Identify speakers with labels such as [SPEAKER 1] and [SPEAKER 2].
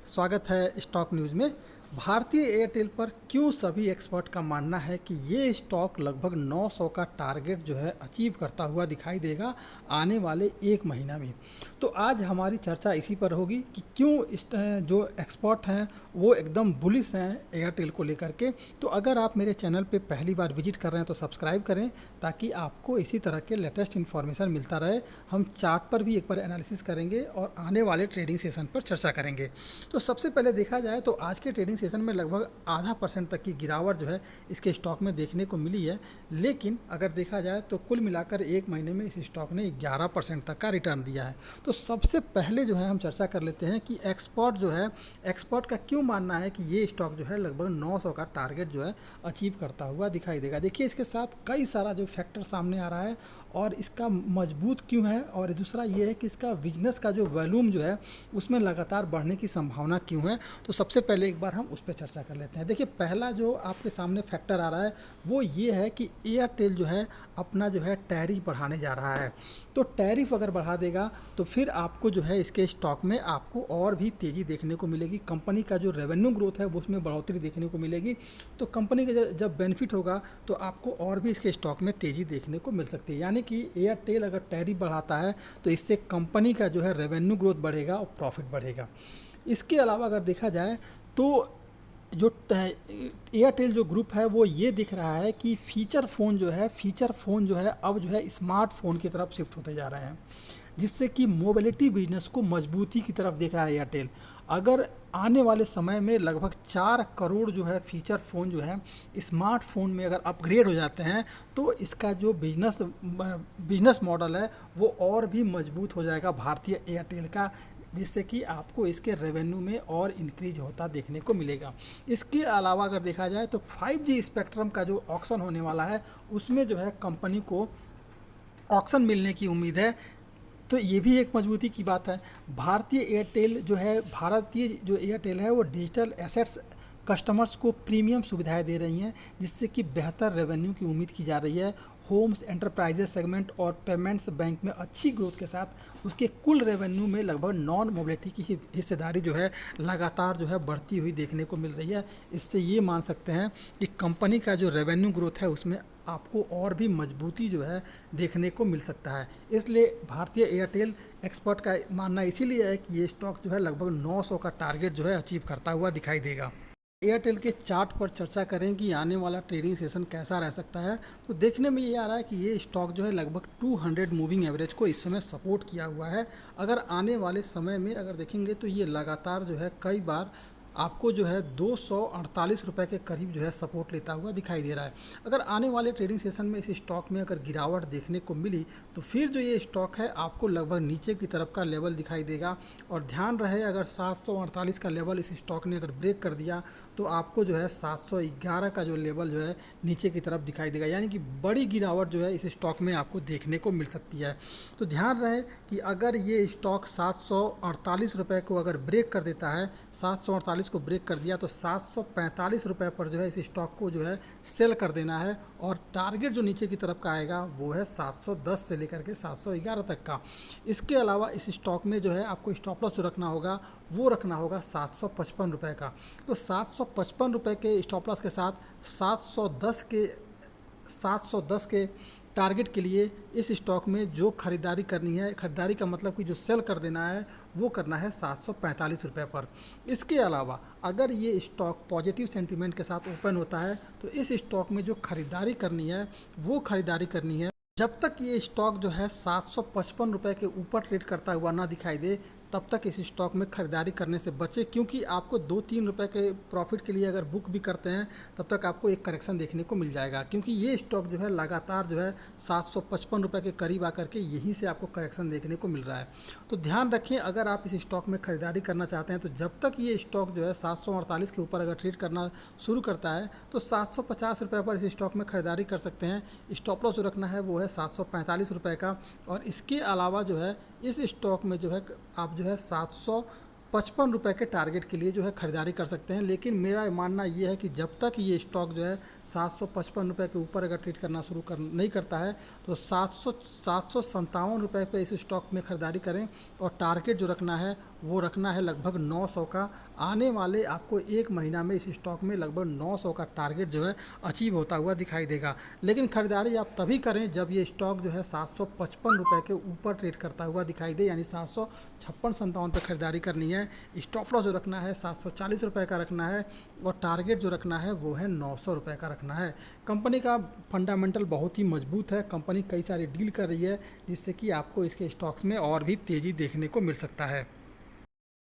[SPEAKER 1] स्वागत है stock news में। भारतीय एयरटेल पर क्यों सभी एक्सपर्ट का मानना है कि ये स्टॉक लगभग 900 का टारगेट जो है अचीव करता हुआ दिखाई देगा आने वाले एक महीना में। तो आज हमारी चर्चा इसी पर होगी कि क्यों जो एक्सपर्ट हैं वो एकदम बुलिश हैं एयरटेल को लेकर के। तो अगर आप मेरे चैनल पे पहली बार विजिट कर रहे हैं तो सब्सक्राइब करें ताकि आपको इसी तरह के लेटेस्ट इन्फॉर्मेशन मिलता रहे। हम चार्ट पर भी एक बार एनालिसिस करेंगे और आने वाले ट्रेडिंग सेशन पर चर्चा करेंगे। तो सबसे पहले देखा जाए तो आज के ट्रेडिंग सेशन में लगभग आधा % तक की गिरावट जो है इसके स्टॉक में देखने को मिली है। लेकिन अगर देखा जाए तो कुल मिलाकर एक महीने में इस स्टॉक ने 11% तक का रिटर्न दिया है। तो सबसे पहले जो है हम चर्चा कर लेते हैं कि एक्सपर्ट का क्यों मानना है कि ये स्टॉक जो है लगभग 900 का टारगेट जो है अचीव करता हुआ दिखाई देगा। देखिए इसके साथ कई सारा जो फैक्टर सामने आ रहा है और इसका मजबूत क्यों है, और दूसरा ये है कि इसका बिजनेस का जो वॉल्यूम जो है उसमें लगातार बढ़ने की संभावना क्यों है। तो सबसे पहले एक बार हम उस पर चर्चा कर लेते हैं। देखिए पहला जो आपके सामने फैक्टर आ रहा है वो ये है कि एयरटेल जो है अपना जो है टैरिफ बढ़ाने जा रहा है। तो टैरिफ अगर बढ़ा देगा तो फिर आपको जो है इसके स्टॉक में आपको और भी तेज़ी देखने को मिलेगी। कंपनी का जो रेवेन्यू ग्रोथ है वो उसमें बढ़ोतरी देखने को मिलेगी। तो कंपनी का जब बेनिफिट होगा तो आपको और भी इसके स्टॉक में तेज़ी देखने को मिल सकती है। यानी कि एयरटेल अगर टैरिफ बढ़ाता है तो इससे कंपनी का जो है रेवेन्यू ग्रोथ बढ़ेगा और प्रॉफिट बढ़ेगा। इसके अलावा अगर देखा जाए तो जो एयरटेल जो ग्रुप है वो ये दिख रहा है कि फीचर फ़ोन जो है अब जो है स्मार्टफोन की तरफ शिफ्ट होते जा रहे हैं, जिससे कि मोबिलिटी बिजनेस को मजबूती की तरफ देख रहा है एयरटेल। अगर आने वाले समय में लगभग 4 करोड़ जो है फीचर फ़ोन जो है स्मार्टफोन में अगर अपग्रेड हो जाते हैं तो इसका जो बिजनेस मॉडल है वो और भी मजबूत हो जाएगा भारतीय एयरटेल का, जिससे कि आपको इसके रेवेन्यू में और इंक्रीज होता देखने को मिलेगा। इसके अलावा अगर देखा जाए तो 5G स्पेक्ट्रम का जो ऑक्शन होने वाला है उसमें जो है कंपनी को ऑक्शन मिलने की उम्मीद है। तो ये भी एक मजबूती की बात है। भारतीय जो एयरटेल है वो डिजिटल एसेट्स कस्टमर्स को प्रीमियम सुविधाएं दे रही हैं, जिससे कि बेहतर रेवेन्यू की उम्मीद की जा रही है। होम्स, एंटरप्राइजेस सेगमेंट और पेमेंट्स बैंक में अच्छी ग्रोथ के साथ उसके कुल रेवेन्यू में लगभग नॉन मोबिलिटी की हिस्सेदारी जो है लगातार जो है बढ़ती हुई देखने को मिल रही है। इससे ये मान सकते हैं कि कंपनी का जो रेवेन्यू ग्रोथ है उसमें आपको और भी मजबूती जो है देखने को मिल सकता है। इसलिए भारतीय एयरटेल एक्सपर्ट का मानना इसीलिए है कि ये स्टॉक जो है लगभग 900 का टारगेट जो है अचीव करता हुआ दिखाई देगा। एयरटेल के चार्ट पर चर्चा करें कि आने वाला ट्रेडिंग सेशन कैसा रह सकता है, तो देखने में ये आ रहा है कि ये स्टॉक जो है लगभग 200 मूविंग एवरेज को इस समय सपोर्ट किया हुआ है। अगर आने वाले समय में अगर देखेंगे तो ये लगातार जो है कई बार आपको जो है 248 रुपये के करीब जो है सपोर्ट लेता हुआ दिखाई दे रहा है। अगर आने वाले ट्रेडिंग सेशन में इस स्टॉक में अगर गिरावट देखने को मिली तो फिर जो ये स्टॉक है आपको लगभग नीचे की तरफ का लेवल दिखाई देगा। और ध्यान रहे अगर 748 का लेवल इस स्टॉक ने अगर ब्रेक कर दिया तो आपको जो है 711 का जो लेवल जो है नीचे की तरफ दिखाई देगा। यानी कि बड़ी गिरावट जो है इस स्टॉक में आपको देखने को मिल सकती है। तो ध्यान रहे कि अगर ये स्टॉक 748 रुपये को अगर ब्रेक कर देता है, 748 को ब्रेक कर दिया तो 745 रुपये पर जो है इस स्टॉक को जो है सेल कर देना है। और टारगेट जो नीचे की तरफ का आएगा वो है 710 से लेकर के 711 तक का। इसके अलावा इस स्टॉक में जो है आपको स्टॉप लॉस जो रखना होगा वो रखना होगा 755 रुपये का। तो 755 रुपये के स्टॉप लॉस के साथ 710 के टारगेट के लिए इस स्टॉक में जो खरीदारी करनी है, खरीदारी का मतलब कि जो सेल कर देना है वो करना है 745 रुपये पर। इसके अलावा अगर ये स्टॉक पॉजिटिव सेंटीमेंट के साथ ओपन होता है तो इस स्टॉक में जो खरीदारी करनी है वो खरीदारी करनी है जब तक ये स्टॉक जो है 755 रुपये के ऊपर ट्रेड करता हुआ ना दिखाई दे, तब तक इस स्टॉक में खरीदारी करने से बचे। क्योंकि आपको 2-3 रुपये के प्रॉफिट के लिए अगर बुक भी करते हैं तब तक आपको एक करेक्शन देखने को मिल जाएगा। क्योंकि ये स्टॉक जो है लगातार जो है 755 रुपये के करीब आकर के यहीं से आपको करेक्शन देखने को मिल रहा है। तो ध्यान रखें अगर आप इस स्टॉक में खरीदारी करना चाहते हैं तो जब तक ये स्टॉक जो है 748 के ऊपर अगर ट्रेड करना शुरू करता है तो 750 रुपये पर इस स्टॉक में खरीदारी कर सकते हैं। स्टॉप लॉस जो रखना है वो है 745 रुपये का। और इसके अलावा जो है इस स्टॉक में जो है आप जो है 755 रुपये के टारगेट के लिए जो है खरीदारी कर सकते हैं। लेकिन मेरा मानना ये है कि जब तक ये स्टॉक जो है 755 रुपये के ऊपर अगर ट्रेड करना नहीं करता है तो 757 रुपये पे इस स्टॉक में ख़रीदारी करें। और टारगेट जो रखना है वो रखना है लगभग 900 का। आने वाले आपको एक महीना में इस स्टॉक में लगभग 900 का टारगेट जो है अचीव होता हुआ दिखाई देगा। लेकिन खरीदारी आप तभी करें जब ये स्टॉक जो है 755 रुपये के ऊपर ट्रेड करता हुआ दिखाई दे, यानी 756-57 पर खरीदारी करनी है। स्टॉप लॉस जो रखना है 740 रुपये का रखना है और टारगेट जो रखना है वो है 900 रुपये का रखना है। कंपनी का फंडामेंटल बहुत ही मजबूत है, कंपनी कई सारी डील कर रही है जिससे कि आपको इसके स्टॉक्स में और भी तेज़ी देखने को मिल सकता है।